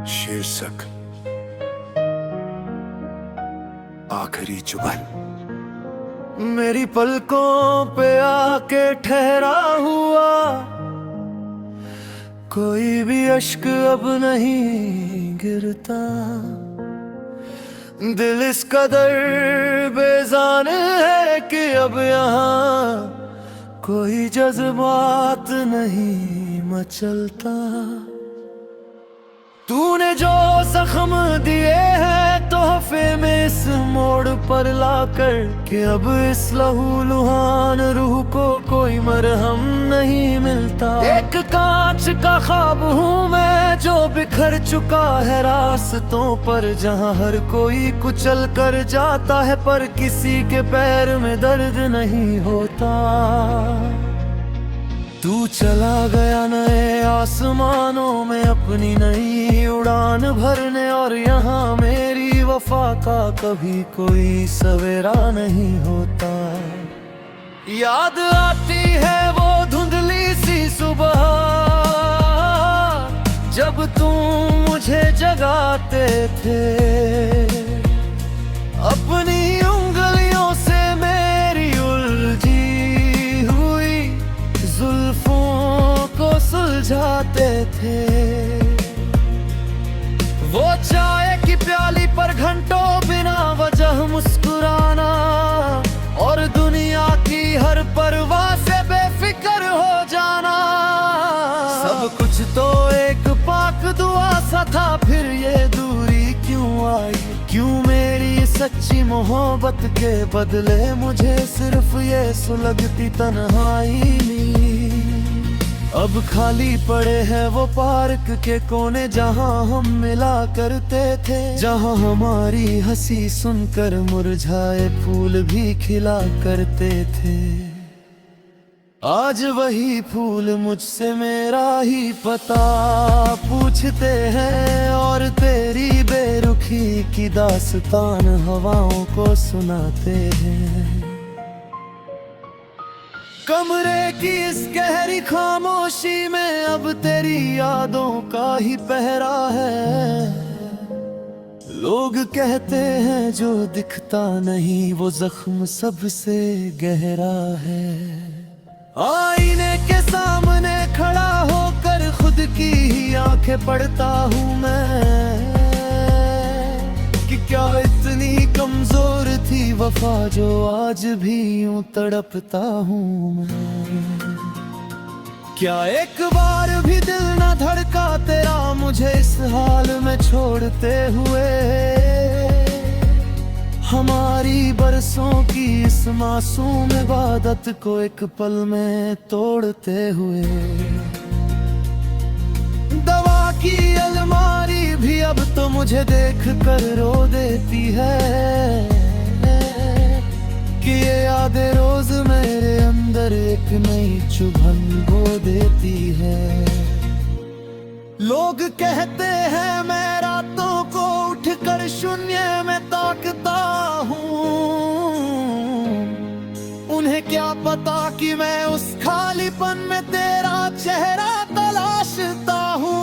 शीर्षक आखिरी जुबान। मेरी पलकों पे आके ठहरा हुआ कोई भी अश्क अब नहीं गिरता। दिल इस कदर बेजान है कि अब यहाँ कोई जज्बात नहीं मचलता। तूने जो जख्म दिए हैं तोहफे में इस मोड़ पर लाकर कि अब इस लहूलुहान रूह को कोई मरहम नहीं मिलता। एक कांच का ख्वाब हूँ मैं जो बिखर चुका है रास्तों पर, जहाँ हर कोई कुचल कर जाता है पर किसी के पैर में दर्द नहीं होता। तू चला गया नए आसमानों में अपनी नई उड़ान भरने, और यहाँ मेरी वफा का कभी कोई सवेरा नहीं होता। याद आती है वो धुंधली सी सुबह जब तुम मुझे जगाते थे। अपनी उंगलियों से मेरी उलझी हुई जुल्फों को सुलझाते थे। वो चाय की प्याली पर घंटों बिना वजह मुस्कुराना, और दुनिया की हर परवाह से बेफिक्र हो जाना। सब कुछ तो एक पाक दुआ सा था, फिर ये दूरी क्यों आई? क्यों मेरी सच्ची मोहब्बत के बदले मुझे सिर्फ ये सुलगती तन्हाई मिली? अब खाली पड़े हैं वो पार्क के कोने जहाँ हम मिला करते थे, जहाँ हमारी हंसी सुनकर मुरझाए फूल भी खिला करते थे। आज वही फूल मुझसे मेरा ही पता पूछते हैं, और तेरी बेरुखी की दास्तान हवाओं को सुनाते हैं। कमरे की इस गहरी खामोशी में अब तेरी यादों का ही पहरा है। लोग कहते हैं जो दिखता नहीं वो जख्म सबसे गहरा है। आईने के सामने खड़ा होकर खुद की ही आंखें पढ़ता हूँ मैं, कि क्या इतनी कमजोर थी वफा जो आज भी यूं तड़पता हूँ मैं। क्या एक बार भी दिल न धड़का तेरा मुझे इस हाल में छोड़ते हुए? हमारी बरसों की इस मासूम इबादत को एक पल में तोड़ते हुए। दवा की अलमारी भी अब तो मुझे देख कर रो देती है, कि ये यादें रोज मेरे अंदर एक नई चुभन बो देती है। लोग कहते हैं मैं रातों को उठकर शून्य में ताकता हूँ, उन्हें क्या पता कि मैं उस खालीपन में तेरा चेहरा तलाशता हूँ।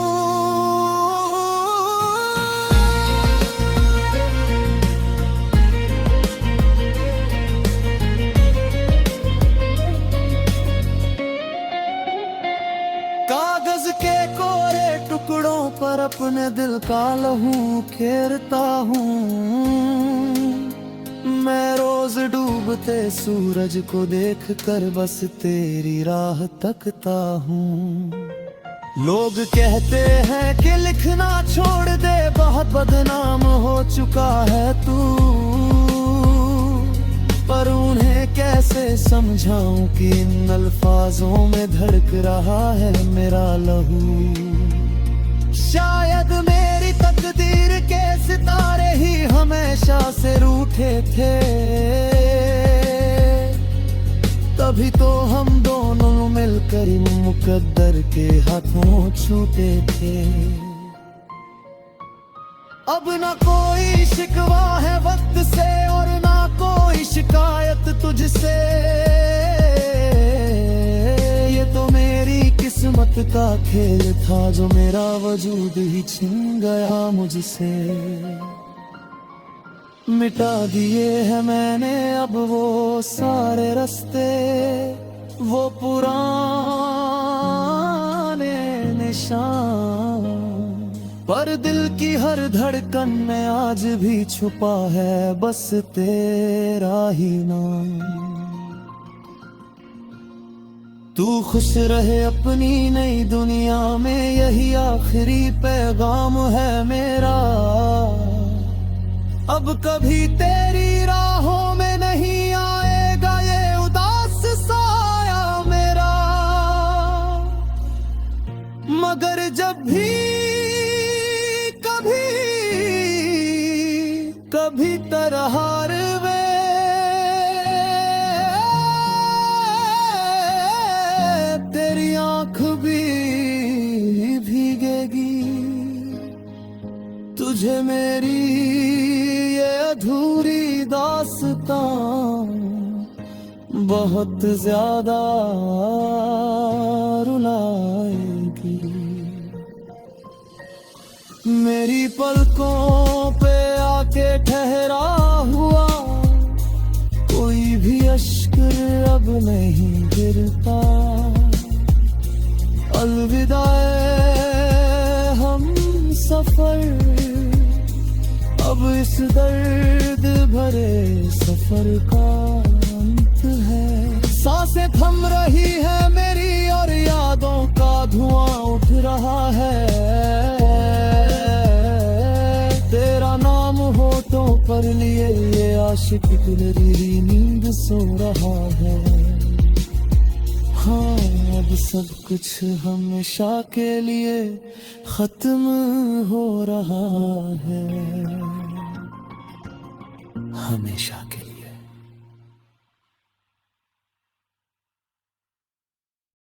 कागज के कोरे टुकड़ों पर अपने दिल का लहू खेरता हूँ। मैं रोज डूबते सूरज को देखकर बस तेरी राह तकता हूँ। लोग कहते हैं कि लिखना छोड़ दे, बहुत बदनाम हो चुका है तू, पर उन्हें कैसे समझाऊं कि इन अल्फाजों में धड़क रहा है मेरा लहू। शायद मेरी तकदीर के सितारे ही हमेशा से रूठे थे, तभी तो हम दोनों मिलकर मुकद्दर के हाथों छूटे थे। अब ना कोई शिकवा है वक्त से और ना कोई शिकायत तुझसे, ये तो मेरी किस्मत किस्मत का खेल था जो मेरा वजूद ही छिन गया मुझसे। मिटा दिए हैं मैंने अब वो सारे रास्ते, वो पुराने निशान, पर दिल की हर धड़कन में आज भी छुपा है बस तेरा ही नाम। तू खुश रहे अपनी नई दुनिया में, यही आखिरी पैगाम है मेरा। अब कभी तेरी राहों में नहीं आएगा ये उदास साया मेरा, मगर जब भी कभी कभी तरहार वे तेरी आंख भी भीगेगी। तुझे मेरी ये अधूरी दास्तां बहुत ज्यादा रुलाएगी। मेरी पलकों पे आके ठहरा हुआ कोई भी अश्क अब नहीं गिरता। अलविदा हम सफर, अब इस दर्द भरे सफर का अंत है। सांसें थम रही है मेरी और यादों का धुआं उठ रहा है। तेरा नाम होठों पर लिए ये आशिक दिलरी नींद सो रहा है। हाँ, अब सब कुछ हमेशा के लिए खत्म हो रहा है, हमेशा।